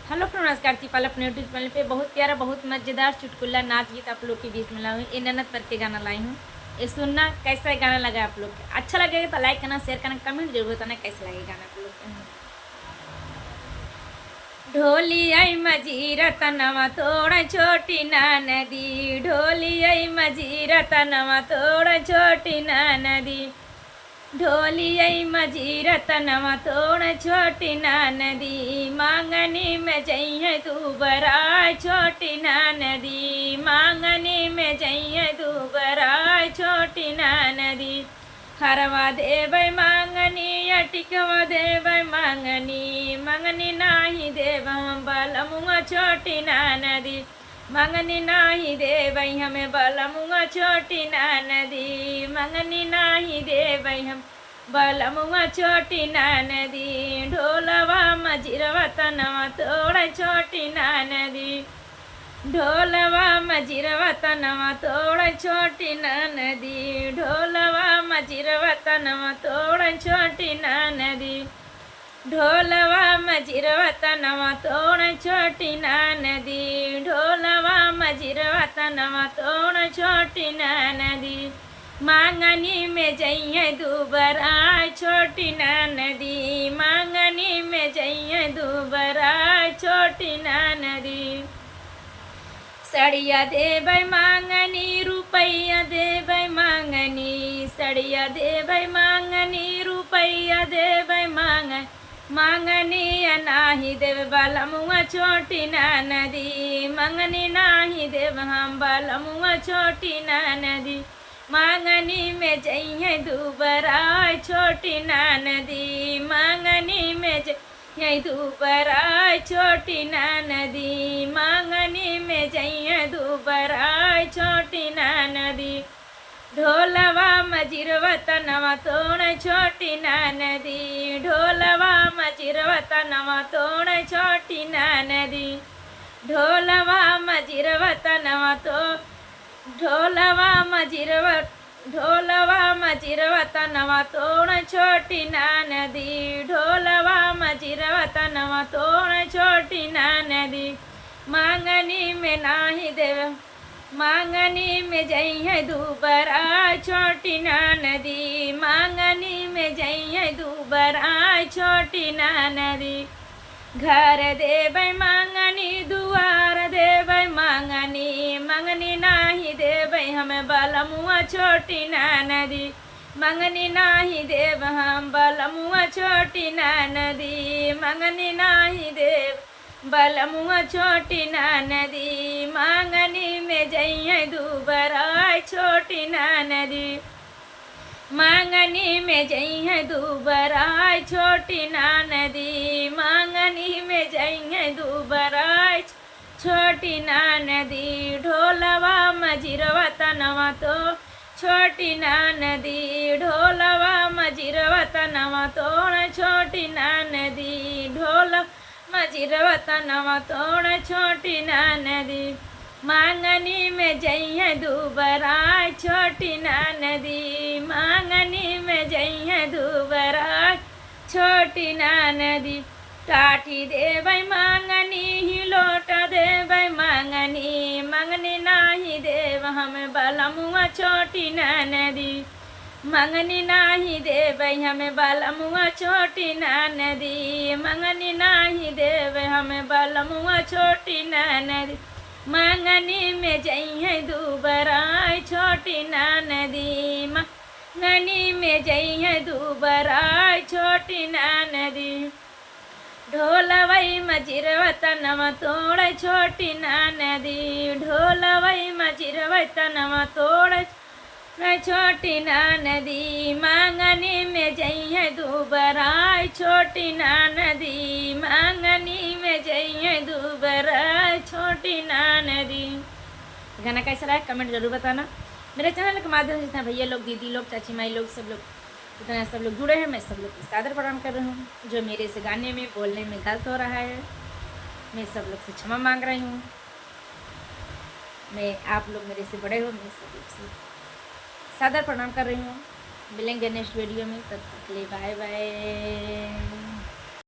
Hello friend, नमस्कार। पाल अपने YouTube channel पे बहुत प्यारा, बहुत मज़ेदार चुटकुला नाच गीत आप लोग के बीच में लाई हूँ। ये ननद पर के गाना लाई हूँ। ये सुनना कैसा गाना लगा आप लोग को। अच्छा लगेगा तो लाइक करना, शेयर करना, कमेंट जरूर बताना कैसा लगेगा गाना आप लोग को। ढोली आई मजीरा तनवा तोड़ छोटी ना नदी, ढोली आई मजीरा तनवा तोड़ छोटी ना नदी, ढोली आई मजीरा तनवा तोड़ छोटी ना नदी, मांगनी में जइए तू बराय छोटी ना नदी, मांगनी में जइए तू बराय छोटी ना नदी, हरवा देबै मांगनी अटिकवा देबै मांगनी, मंगनी नाही देव हम बलमुआ छोटी ना नदी, मंगनी नाही देबै हमें बलमुआ छोटी ना नदी, मंगनी नाही देबै हम बलमुआ छोटी ना नदी, ढोलवा मजिरवा तनवा तोड़ छोटी ना नदी, ढोलवा मजिरवा तनवा तोड़ छोटी ना नदी, ढोलवा मजिरवा तनवा तोड़ छोटी ना नदी, ढोलवा मजिरवा तनवा तोड़ छोटी ना नदी, ढोलवा मजिरवा तनवा तोड़ छोटी ना नदी, मांगनी में जइए दुबरा छोटी ना नदी, मांगनी में जइए दुबरा छोटी ना नदी, सड़िया देबै मांगनी रुपैया देबै मांगनी, सड़िया देबै मांगनी रुपैया देबै मांगनी नाही देव बलमुआ छोटी ना नदी, मंगनी नाही देव हम बलमुआ छोटी ना नदी, मांगनी में जइए दुबरा छोटी ना नदी, मांगनी में जइए दुबरा छोटी ना नदी, मांगनी में जइए दुबरा छोटी ना नदी, ढोलवा मजिरवा तनवा तोड़ छोटी ना नदी, ढोलवा मजिरवा तनवा तोड़ छोटी ना नदी, ढोलवा मजिरवा तनवा तो ढोलवा मजिरवा तनवा तोड़ छोटी ना नदी, ढोलवा मजिरवा तनवा तोड़ छोटी ना नदी, मांगनी में नाही देव मांगनी में जइए दुबरा छोटी ना नदी, मांगनी में जइए दुबरा छोटी ना नदी, घर देबै मांगनी दुआर देबै मांगनी, मंगनी नाही देबै हमें बलमुआ छोटी ना नदी, मंगनी नाही देव हम बलमुआ छोटी ना नदी, मंगनी नाही देव बलमुआ छोटी ना नदी, मांगनी में जइए दुबरा छोटी ना नदी, मांगनी में जइए दुबरा छोटी ना नदी, मांगनी में जइए दुबरा छोटी ना नदी, ढोलवा मजिरवा तनवा तो छोटी ना नदी, ढोलवा मजिरवा तनवा तोड़ छोटी ना नदी, ढोल मजिरवा तनवा तोड़ छोटी ना नदी, मांगनी में जइए दुबरा छोटी ना नदी, मांगनी में जइए दुबरा छोटी ना नदी, टाठी देबै मांगनी हिलोटा देबै मांगनी, मंगनी नाही देव हमें बलमुआ छोटी ना नदी, मंगनी नाही देबै हमें बलमुआ छोटी ना नदी, मंगनी नाही देबै हमें बलमुआ छोटी ना नदी, मंगनी में जइए दुबरा छोटी ना नदी, मंगनी में जइए दुबरा छोटी ना नदी, ढोलवई मजिरवा तनवा तोड़ छोटी ना नदी, ढोलवई मजिरवा तनवा तोड़ छोटी ना नदी, मांगनी में जइए दुबरा छोटी ना नदी, मांगनी में जइए दुबरा छोटी ना नदी। गाना कैसा रहा कमेंट जरूर बताना। मेरे चैनल के माध्यम से जितना भैया लोग, दीदी लोग, चाची माई लोग, सब लोग जितना सब लोग जुड़े हैं, मैं सब लोग को सादर प्रणाम कर रही हूँ। जो मेरे से गाने में बोलने में गलत हो रहा है, मैं सब लोग से क्षमा मांग रही हूँ। मैं आप लोग मेरे से बड़े हो, मैं सब लोग से सादर प्रणाम कर रही हूँ। मिलेंगे नेक्स्ट वीडियो में, तब तक के लिए बाय बाय।